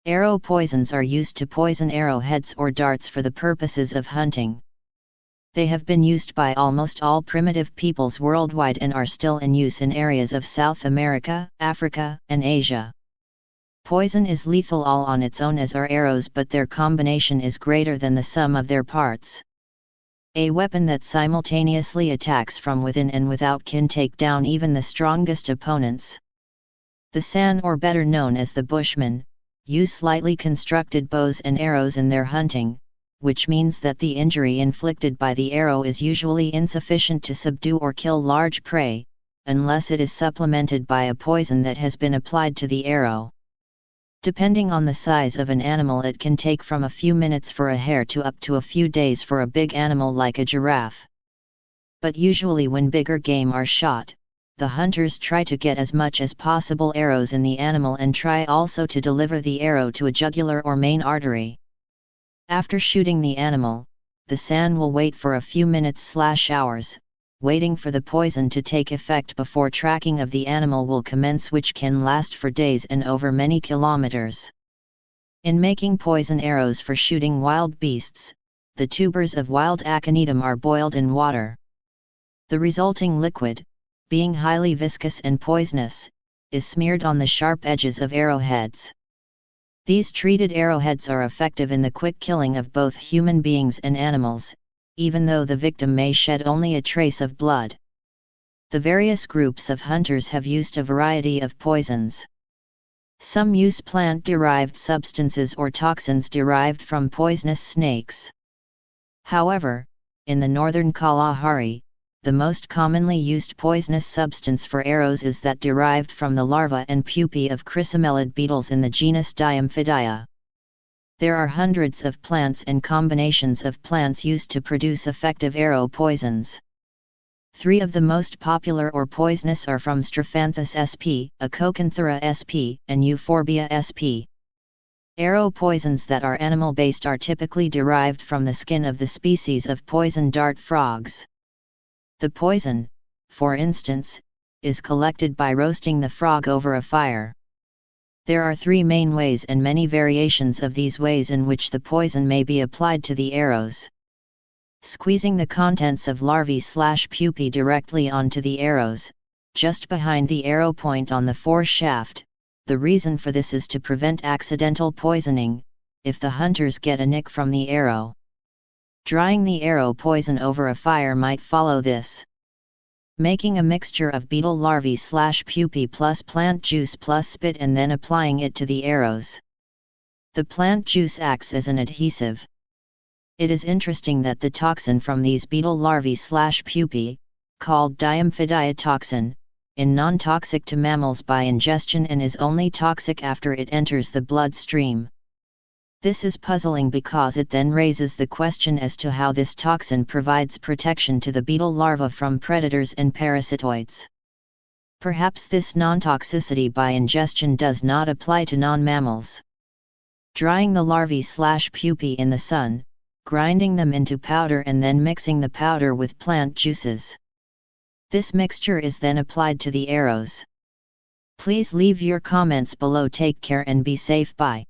Arrow poisons are used to poison arrowheads or darts for the purposes of hunting. They have been used by almost all primitive peoples worldwide and are still in use in areas of South America, Africa, and Asia. Poison is lethal all on its own as are arrows, but their combination is greater than the sum of their parts. A weapon that simultaneously attacks from within and without can take down even the strongest opponents. The San, or better known as the Bushmen, use slightly constructed bows and arrows in their hunting, which means that the injury inflicted by the arrow is usually insufficient to subdue or kill large prey, unless it is supplemented by a poison that has been applied to the arrow. Depending on the size of an animal, it can take from a few minutes for a hare to up to a few days for a big animal like a giraffe. But usually when bigger game are shot, the hunters try to get as much as possible arrows in the animal and try also to deliver the arrow to a jugular or main artery. After shooting the animal, the San will wait for a few minutes/hours, waiting for the poison to take effect before tracking of the animal will commence, which can last for days and over many kilometers. In making poison arrows for shooting wild beasts, the tubers of wild aconitum are boiled in water. The resulting liquid, being highly viscous and poisonous, is smeared on the sharp edges of arrowheads. These treated arrowheads are effective in the quick killing of both human beings and animals, even though the victim may shed only a trace of blood. The various groups of hunters have used a variety of poisons. Some use plant-derived substances or toxins derived from poisonous snakes. However, in the northern Kalahari, the most commonly used poisonous substance for arrows is that derived from the larvae and pupae of chrysomelid beetles in the genus Diamphidia. There are hundreds of plants and combinations of plants used to produce effective arrow poisons. 3 of the most popular or poisonous are from Strophanthus sp, Acochanthera sp, and Euphorbia sp. Arrow poisons that are animal-based are typically derived from the skin of the species of poison dart frogs. The poison, for instance, is collected by roasting the frog over a fire. There are 3 main ways and many variations of these ways in which the poison may be applied to the arrows. Squeezing the contents of larvae/pupae directly onto the arrows, just behind the arrow point on the fore shaft. The reason for this is to prevent accidental poisoning, if the hunters get a nick from the arrow. Drying the arrow poison over a fire might follow this. Making a mixture of beetle larvae/pupae plus plant juice plus spit and then applying it to the arrows. The plant juice acts as an adhesive. It is interesting that the toxin from these beetle larvae/pupae, called Diamphidia toxin, is non-toxic to mammals by ingestion and is only toxic after it enters the bloodstream. This is puzzling because it then raises the question as to how this toxin provides protection to the beetle larvae from predators and parasitoids. Perhaps this non-toxicity by ingestion does not apply to non-mammals. Drying the larvae/pupae in the sun, grinding them into powder and then mixing the powder with plant juices. This mixture is then applied to the arrows. Please leave your comments below. Take care and be safe. Bye.